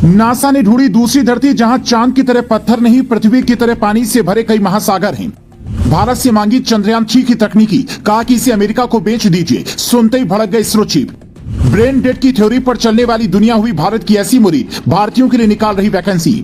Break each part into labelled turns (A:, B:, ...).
A: NASA ने ढूंढी दूसरी धरती जहां चांद की तरह पत्थर नहीं पृथ्वी की तरह पानी से भरे कई महासागर हैं। भारत से मांगी चंद्रयान 3 की तकनीकी, कहा कि इसे अमेरिका को बेच दीजिए। सुनते ही भड़क गए इसरो चीफ। ब्रेन डेड की थ्योरी पर चलने वाली दुनिया हुई भारत की ऐसी मुरीद, भारतीयों के लिए निकाल रही वैकेंसी।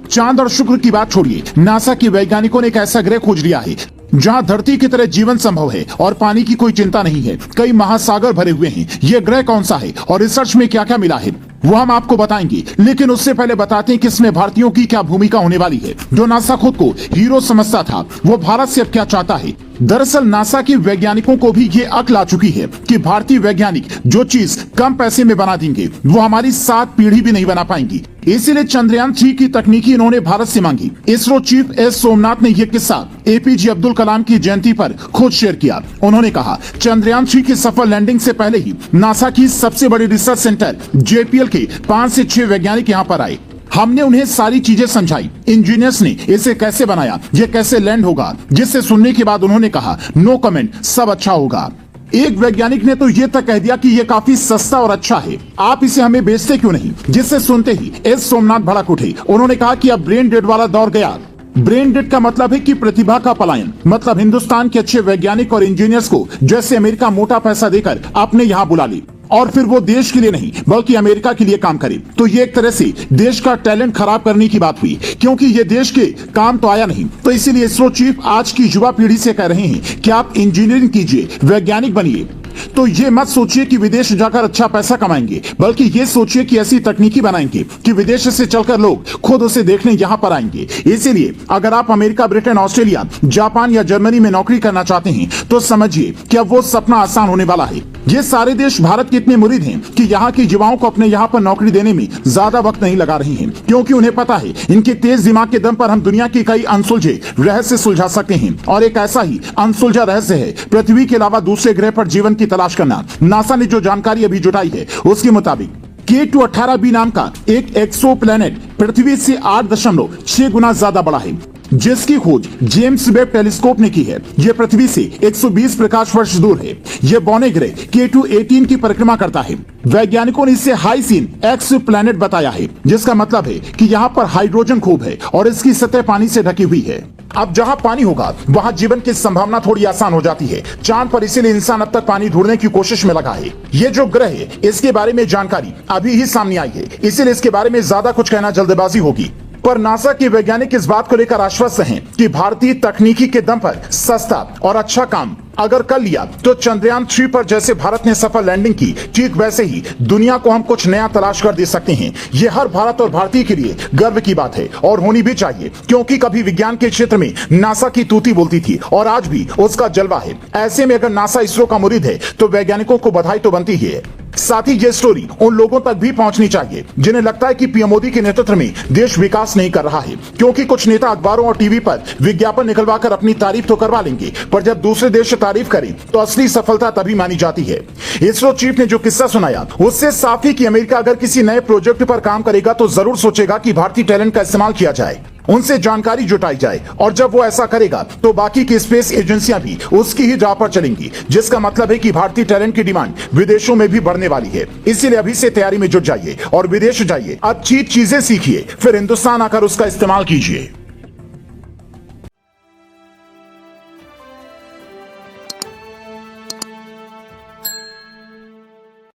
A: चांद और शुक्र की बात छोड़िए, नासा के वैज्ञानिकों ने एक ऐसा ग्रह खोज लिया है जहां धरती की तरह जीवन संभव है और पानी की कोई चिंता नहीं है। कई महासागर भरे हुए हैं। ये ग्रह कौन सा है और रिसर्च में क्या क्या मिला है वो हम आपको बताएंगे, लेकिन उससे पहले बताते हैं कि इसमें भारतीयों की क्या भूमिका होने वाली है। जो नासा खुद को हीरो समझता था, वो भारत से अब क्या चाहता है। दरअसल नासा के वैज्ञानिकों को भी ये अक्ल आ चुकी है कि भारतीय वैज्ञानिक जो चीज कम पैसे में बना देंगे वो हमारी 7 पीढ़ी भी नहीं बना पाएंगी। इसीलिए चंद्रयान 3 की तकनीकी इन्होंने भारत से मांगी। इसरो चीफ एस सोमनाथ ने यह किस्सा एपीजे अब्दुल कलाम की जयंती पर खुद शेयर किया। उन्होंने कहा, चंद्रयान 3 की सफल लैंडिंग से पहले ही नासा की सबसे बड़ी रिसर्च सेंटर जेपीएल के 5 से 6 वैज्ञानिक यहाँ पर आए। हमने उन्हें सारी चीजें समझाई। इंजीनियर्स ने इसे कैसे बनाया, ये कैसे लैंड होगा, जिससे सुनने के बाद उन्होंने कहा, नो कमेंट, सब अच्छा होगा। एक वैज्ञानिक ने तो ये तक कह दिया कि ये काफी सस्ता और अच्छा है, आप इसे हमें बेचते क्यों नहीं। जिससे सुनते ही एस सोमनाथ भड़क उठे। उन्होंने कहा कि अब ब्रेन डेड वाला दौर गया। ब्रेन डेड का मतलब है कि प्रतिभा का पलायन, मतलब हिंदुस्तान के अच्छे वैज्ञानिक और इंजीनियर्स को जैसे अमेरिका मोटा पैसा देकर अपने यहाँ बुला ली और फिर वो देश के लिए नहीं बल्कि अमेरिका के लिए काम करे। तो ये एक तरह से देश का टैलेंट खराब करने की बात हुई, क्योंकि ये देश के काम तो आया नहीं। तो इसीलिए इसरो चीफ आज की युवा पीढ़ी से कह रहे हैं कि आप इंजीनियरिंग कीजिए, वैज्ञानिक बनिए। तो ये मत सोचिए कि विदेश जाकर अच्छा पैसा कमाएंगे, बल्कि ये सोचिए कि ऐसी तकनीकी बनाएंगे कि विदेश से चलकर लोग खुद उसे देखने यहाँ पर आएंगे। इसीलिए अगर आप अमेरिका, ब्रिटेन, ऑस्ट्रेलिया, जापान या जर्मनी में नौकरी करना चाहते हैं तो समझिए कि अब वो सपना आसान होने वाला है। ये सारे देश भारत के इतने मुरीद हैं कि यहाँ के युवाओं को अपने यहाँ पर नौकरी देने में ज्यादा वक्त नहीं लगा रही हैं, क्योंकि उन्हें पता है इनके तेज दिमाग के दम पर हम दुनिया के कई अनसुलझे रहस्य सुलझा सकते हैं। और एक ऐसा ही अनसुलझा रहस्य है पृथ्वी के अलावा दूसरे ग्रह पर जीवन की तलाश करना। नासा ने जो जानकारी अभी जुटाई है उसके मुताबिक K2-18b नाम का एक एक्सो प्लेनेट पृथ्वी से 8.6 गुना ज्यादा बड़ा है, जिसकी खोज जेम्स वेब टेलीस्कोप ने की है। यह पृथ्वी से 120 प्रकाश वर्ष दूर है। यह बौने ग्रह K2-18 की परिक्रमा करता है। वैज्ञानिकों ने इसे हाइसीन एक्स प्लैनेट बताया है, जिसका मतलब है कि यहाँ पर हाइड्रोजन खूब है और इसकी सतह पानी से ढकी हुई है। अब जहाँ पानी होगा वहाँ जीवन की संभावना थोड़ी आसान हो जाती है। चांद पर इसीलिए इंसान अब तक पानी ढूंढने की कोशिश में लगा है। ये जो ग्रह है इसके बारे में जानकारी अभी ही सामने आई है, इसीलिए इसके बारे में ज्यादा कुछ कहना जल्दबाजी होगी। पर नासा के वैज्ञानिक इस बात को लेकर आश्वस्त हैं कि भारतीय तकनीकी के दम पर सस्ता और अच्छा काम अगर कर लिया तो चंद्रयान 3 पर जैसे भारत ने सफल लैंडिंग की, ठीक वैसे ही दुनिया को हम कुछ नया तलाश कर दे सकते हैं। ये हर भारत और भारतीय के लिए गर्व की बात है और होनी भी चाहिए, क्योंकि कभी विज्ञान के क्षेत्र में नासा की तूती बोलती थी और आज भी उसका जलवा है। ऐसे में अगर नासा इसरो का मुरीद है तो वैज्ञानिकों को बधाई तो बनती ही है। साथ ही ये स्टोरी उन लोगों तक भी पहुंचनी चाहिए जिन्हें लगता है कि पीएम मोदी के नेतृत्व में देश विकास नहीं कर रहा है, क्योंकि कुछ नेता अखबारों और टीवी पर विज्ञापन निकलवाकर अपनी तारीफ तो करवा लेंगे, पर जब दूसरे देश तारीफ करें तो असली सफलता तभी मानी जाती है। इसरो चीफ ने जो किस्सा सुनाया उससे साफ ही कि अमेरिका अगर किसी नए प्रोजेक्ट पर काम करेगा तो जरूर सोचेगा कि भारतीय टैलेंट का इस्तेमाल किया जाए, उनसे जानकारी जुटाई जाए, और जब वो ऐसा करेगा तो बाकी की स्पेस एजेंसियां भी उसकी ही राह पर चलेंगी, जिसका मतलब है कि भारतीय टैलेंट की डिमांड विदेशों में भी बढ़ने वाली है। इसीलिए अभी से तैयारी में जुट जाइए और विदेश जाइए, अच्छी चीजें सीखिए, फिर हिंदुस्तान आकर उसका इस्तेमाल कीजिए।